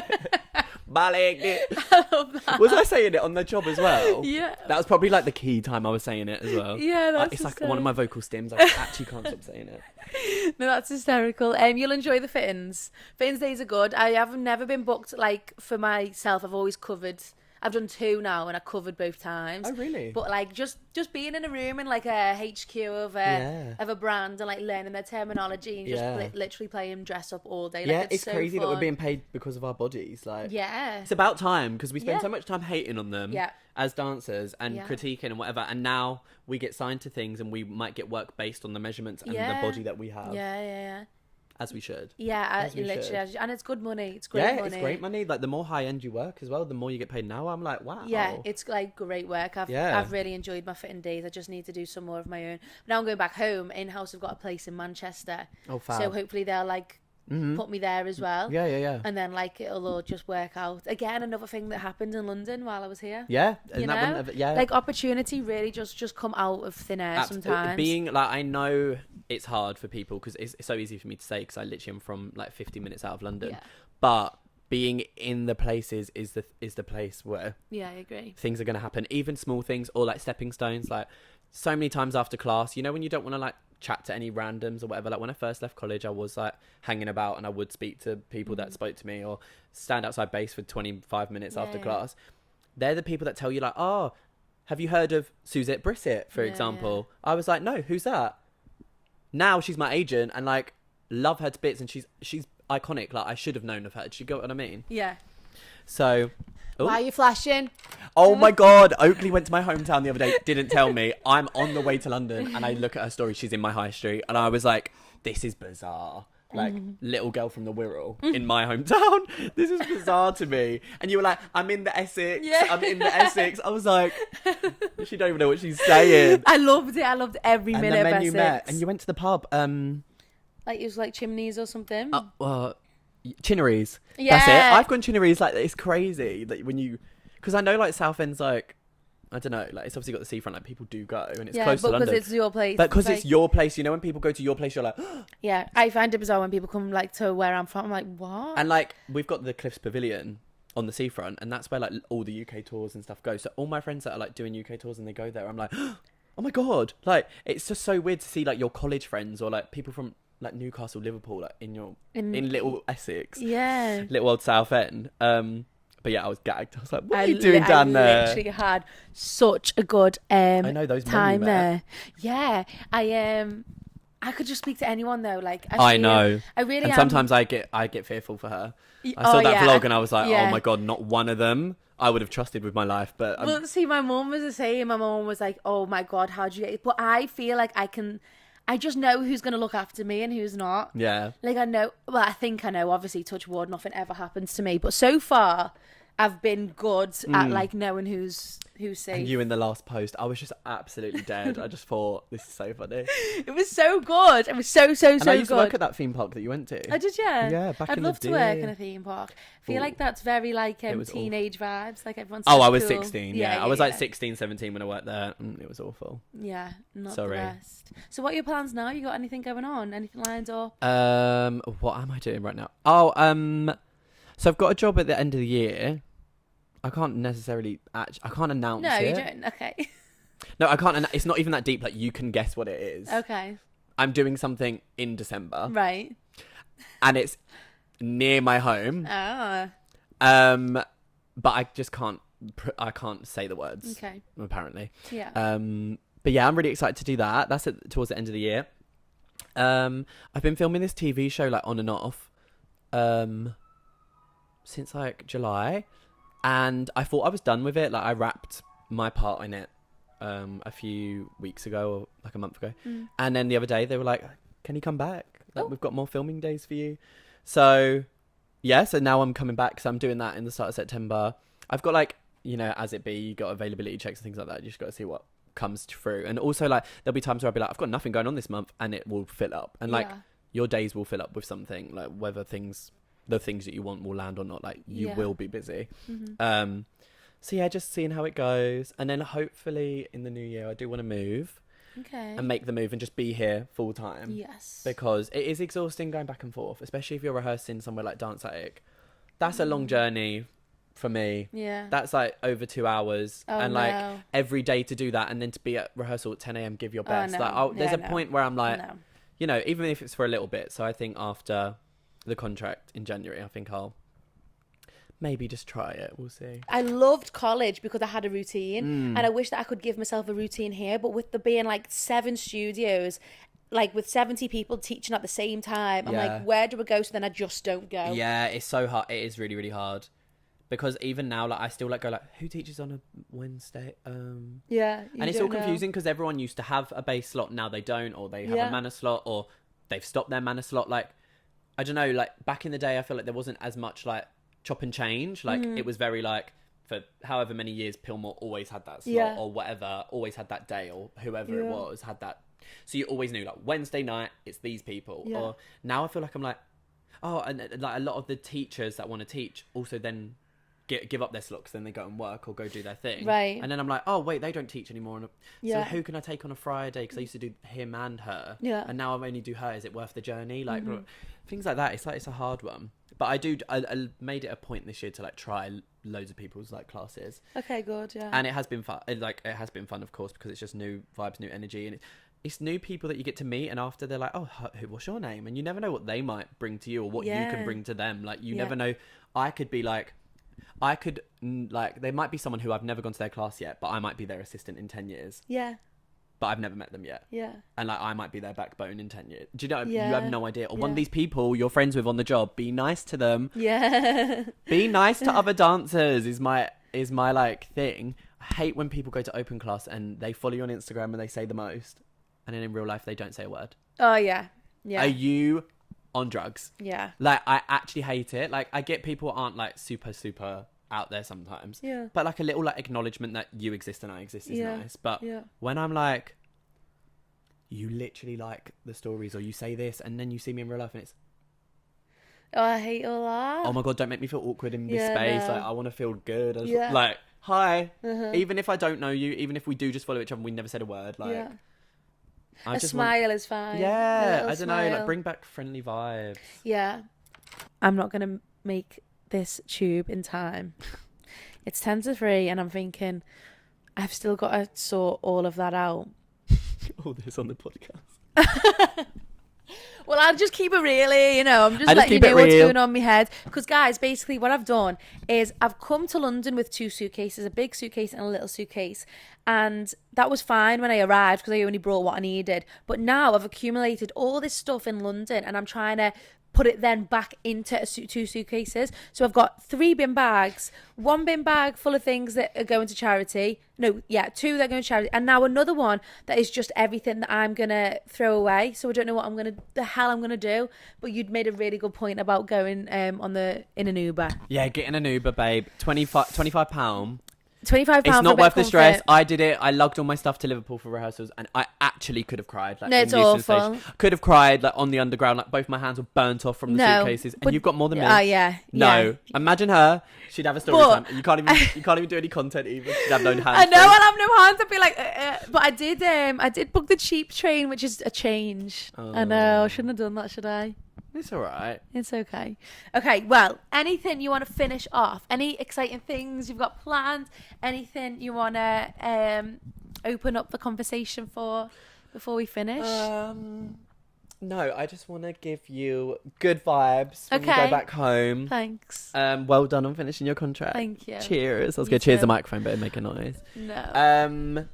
I love that. Was I saying it on the job as well? Yeah. That was probably like the key time I was saying it as well. Yeah, that's It's like hysterical. one of my vocal stems. I actually can't stop saying it. No, that's hysterical. You'll enjoy the fittings. Fittings days are good. I have never been booked like for myself. I've always covered. I've done 2 now, and I covered both times. Oh really? But like just being in a room in like a HQ of a brand and like learning their terminology and just Yeah. literally playing dress up all day. Like, Yeah, it's so crazy that we're fun. being paid because of our bodies. Like, Yeah. it's about time because we spend Yeah. so much time hating on them Yeah. as dancers and Yeah. critiquing and whatever. And now we get signed to things and we might get work based on the measurements and Yeah. the body that we have, Yeah. as we should. Yeah, As we literally, and it's good money. It's great Yeah, money. it's great money. Like the more high end you work as well, the more you get paid. Now I'm like, wow. Yeah, it's like great work. Yeah. I've really enjoyed my fitting days. I just need to do some more of my own. But now I'm going back home. In-house have got a place in Manchester. Oh, fab. So hopefully they'll like put me there as well. Yeah. And then like it'll all just work out. Again, another thing that happened in London while I was here. Yeah, and You that know? wouldn't have, yeah. Like opportunity really just come out of thin air sometimes. Being like, I know it's hard for people because it's so easy for me to say because I literally am from like 50 minutes out of London. Yeah. But being in the places is the place where Yeah, I agree. things are going to happen. Even small things or like stepping stones. Like so many times after class, you know, when you don't want to like chat to any randoms or whatever. Like when I first left college, I was like hanging about and I would speak to people that spoke to me or stand outside base for 25 minutes after Yeah. class. They're the people that tell you like, oh, have you heard of Suzette Brissett, for Yeah, example? I was like, no, who's that? Now she's my agent and like love her to bits and she's iconic. Like I should have known of her. Do you get what I mean? Yeah. So, Why are you flashing? oh my God, Oakleigh went to my hometown the other day, didn't tell me. I'm on the way to London and I look at her story. She's in my high street and I was like, this is bizarre. Like little girl from the Wirral in my hometown. This is bizarre to me. And you were like, I'm in the Essex. Yeah. I'm in the Essex. I was like, she don't even know what she's saying. I loved it. I loved every And minute then of you Essex. met and you went to the pub. Like it was like chimneys or something. Chinneries. Yeah. That's it. I've gone Chinneries. Like it's crazy. Like when you, because I know like Southend's like, I don't know. Like it's obviously got the seafront. Like people do go and it's close to but London. because it's your place. But because like, it's your place, you know, when people go to your place, you're like, yeah, I find it bizarre when people come like to where I'm from. I'm like, what? and like we've got the Cliffs Pavilion on the seafront, and that's where like all the UK tours and stuff go. So all my friends that are like doing UK tours and they go there, I'm like, oh my God, like it's just so weird to see like your college friends or like people from like Newcastle, Liverpool, like in little Essex, Yeah. little old Southend. But But yeah, I was gagged. I was like, what are you doing down there? I literally had such a good I know those time men you met. there. Yeah, I could just speak to anyone though. Like I know. I really and am. sometimes I get fearful for her. I saw that vlog and I was like, Yeah. oh my God, not one of them I would have trusted with my life. But Well, see, my mum was the same. My mum was like, oh my God, how'd you get it? But I feel like I just know who's going to look after me and who's not. yeah. Like I know, well, I think I know, obviously, touch wood, nothing ever happens to me. But so far, I've been good at like knowing who's safe. And you in the last post, I was just absolutely dead. I just thought, this is so funny. It was so good. It was so And I used good. to work at that theme park that you went to. I did, yeah. Yeah, back I'd in the love to work day. in a theme park. I feel like that's very like was teenage vibes. Like everyone's. Oh, so I was cool. 16. Yeah, I was like 16, 17 when I worked there. It was awful. Yeah, not Sorry. the best. So, what are your plans now? You got anything going on? Anything lined up? What am I doing right now? Oh, so I've got a job at the end of the year. I can't necessarily I can't announce it. No, you don't. Okay. No, I can't. It's not even that deep. Like you can guess what it is. Okay. I'm doing something in December, Right. and it's near my home. Ah. But I just can't. I can't say the words. Okay. Apparently. Yeah. But yeah, I'm really excited to do that. That's towards the end of the year. I've been filming this TV show like on and off, since like July, and I thought I was done with it. Like I wrapped my part in it, a few weeks ago, or like a month ago, and then the other day they were like, "Can you come back? Like we've got more filming days for you." So yeah, so now I'm coming back. So I'm doing that in the start of September. I've got like, as it be, you got availability checks and things like that. You just got to see what comes through. And also like there'll be times where I'll be like, I've got nothing going on this month, and it will fill up. And like your days will fill up with something, like whether the things that you want will land or not, like you will be busy. So yeah, just seeing how it goes. And then hopefully in the new year I do want to move. Okay. And make the move and just be here full time. Yes. Because it is exhausting going back and forth, especially if you're rehearsing somewhere like Dance Attic. That's a long journey for me. Yeah. That's like over 2 hours. Oh, and like no. every day to do that, and then to be at rehearsal at 10 a.m, give your best. no. Like there's a point where I'm like, No. even if it's for a little bit. So I think after the contract in January, I think I'll maybe just try it. We'll see. I loved college because I had a routine, and I wish that I could give myself a routine here. But with there being like 7 studios, like with 70 people teaching at the same time, I'm like, where do I go? So then I just don't go. Yeah, it's so hard. It is really, really hard. Because even now, like I still like go like, who teaches on a Wednesday? Yeah. And it's all confusing because everyone used to have a bass slot, now they don't, or they have a manner slot, or they've stopped their manner slot. Like, I don't know, like back in the day, I feel like there wasn't as much like chop and change. Like it was very like, for however many years, Pillmore always had that slot or whatever, always had that day, or whoever it was had that. So you always knew like Wednesday night, it's these people. Or now I feel like I'm like, oh, and like a lot of the teachers that want to teach also then give up their slot because then they go and work or go do their thing. Right. And then I'm like, oh wait, they don't teach anymore. So who can I take on a Friday? Because I used to do him and her. Yeah. And now I only do her. Is it worth the journey? Like things like that. It's like, it's a hard one. But I made it a point this year to like try loads of people's like classes. Okay, good. Yeah. And it has been fun. It has been fun, of course, because it's just new vibes, new energy, and it's new people that you get to meet. And after they're like, oh, what's your name? And you never know what they might bring to you or what you can bring to them. Like you never know. There might be someone who I've never gone to their class yet, but I might be their assistant in 10 years. Yeah. But I've never met them yet. Yeah. And like I might be their backbone in 10 years. Do you know? Yeah. You have no idea. Or one of these people you're friends with on the job, be nice to them. Yeah. Be nice to other dancers is my like thing. I hate when people go to open class and they follow you on Instagram and they say the most, and then in real life they don't say a word. Oh yeah. Yeah. Are you on drugs? Yeah. Like I actually hate it. Like I get people aren't like super out there sometimes. Yeah. But like a little like acknowledgement that you exist and I exist is nice. But yeah. when I'm like, you literally like the stories or you say this and then you see me in real life and it's, oh, I hate all that. oh my God, don't make me feel awkward in this space. No. Like I want to feel good. Yeah. Hi. Even if I don't know you, even if we do just follow each other and we never said a word, like a smile is fine. Yeah, I don't know, like bring back friendly vibes. Yeah. I'm not gonna make this tube in time. It's 10 to 3 and I'm thinking I've still got to sort all of that out. All this on the podcast. Well, I'll just keep it really, I'm just I just letting you keep it know what's real. going on in my head. Because, guys, basically what I've done is I've come to London with 2 suitcases, a big suitcase and a little suitcase. And that was fine when I arrived because I only brought what I needed. But now I've accumulated all this stuff in London and I'm trying to put it then back into 2 suitcases. So I've got 3 bin bags, 1 bin bag full of things that are going to charity. 2 that are going to charity, and now another one that is just everything that I'm gonna throw away. So I don't know what the hell I'm gonna do. But you'd made a really good point about going in an Uber. Yeah, getting an Uber, babe. £25. £25. It's not for a worth bit the of stress. comfort. I did it. I lugged all my stuff to Liverpool for rehearsals, and I actually could have cried. Like, No, it's in Euston awful. Station. Could have cried like on the underground. Like both my hands were burnt off from the suitcases, and you've got more than me. Oh yeah. No, imagine her. She'd have a story But- time. You can't even do any content even. She'd have no hands. I know I'll have no hands. I'd be like, but I did book the cheap train, which is a change. I know. I shouldn't have done that, should I? It's all right. It's okay. Okay, well, anything you want to finish off? Any exciting things you've got planned? Anything you want to open up the conversation for before we finish? No, I just want to give you good vibes when you Okay. go back home. Thanks. Well done on finishing your contract. Thank you. Cheers. I was You going to cheers too. the microphone, but it'd make a noise. No.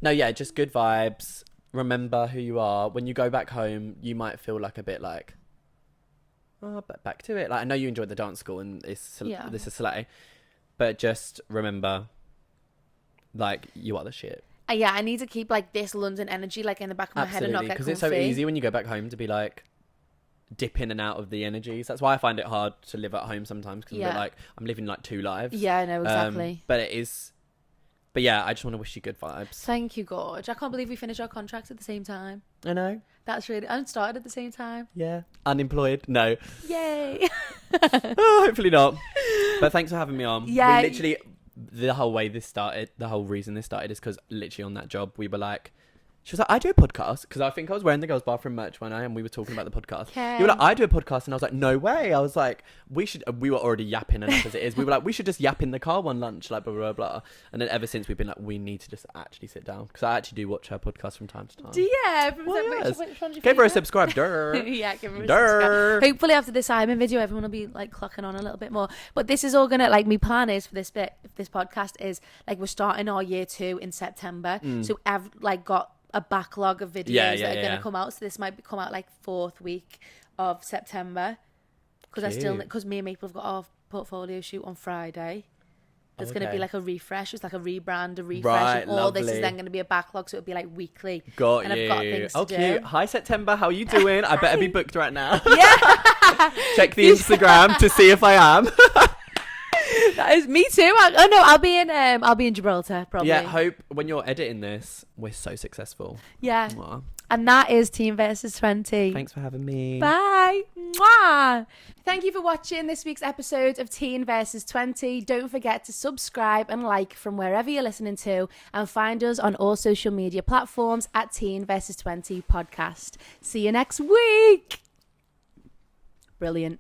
No, yeah, just good vibes. Remember who you are. When you go back home, you might feel like a bit like, but back to it. Like, I know you enjoyed the dance school and this is slay, but just remember, like, you are the shit. Yeah, I need to keep like this London energy like in the back of my head and not Absolutely, get because comfy. it's so easy when you go back home to be like dip in and out of the energies. That's why I find it hard to live at home sometimes, because I'm living like 2 lives. Yeah, I know, exactly. But yeah, I just want to wish you good vibes. Thank you, Gorge. I can't believe we finished our contracts at the same time. I know. That's really... And started at the same time. Yeah. Unemployed? No. Yay. Oh, hopefully not. But thanks for having me on. Yeah. We literally, the whole reason this started is because literally on that job, we were like, she was like, I do a podcast, because I think I was wearing the girls' bathroom merch one night and we were talking about the podcast. Okay. You were like, I do a podcast, and I was like, no way. I was like, we were already yapping enough as it is. We were like, we should just yap in the car one lunch, like blah, blah, blah. And then ever since we've been like, we need to just actually sit down, because I actually do watch her podcast from time to time. Yeah. Well, yes. Which one's your Give her a favourite? subscribe. Durr. Yeah, give her a Durr. subscribe. Hopefully after this Simon video, everyone will be like clocking on a little bit more. But this is all gonna, like, my plan is for this podcast is like, we're starting our year 2 in September. So I've like got a backlog of videos that are gonna come out. So this might come out like 4th week of September, because me and Maple have got our portfolio shoot on Friday. There's going to be like a refresh. It's like a rebrand, a refresh. Right, and all this is lovely. then going to be a backlog, so it'll be like weekly. Got and you. I've got things to do. Cute. Hi, September. How are you doing? I better be booked right now. Yeah. Check the Instagram to see if I am. That is me too. I'll be in Gibraltar probably. Yeah, hope when you're editing this, we're so successful. Yeah. Mwah. And that is Teen versus 20. Thanks for having me. Bye. Mwah. Thank you for watching this week's episode of Teen versus 20. Don't forget to subscribe and like from wherever you're listening to, and find us on all social media platforms at Teen versus 20 podcast. See you next week. Brilliant.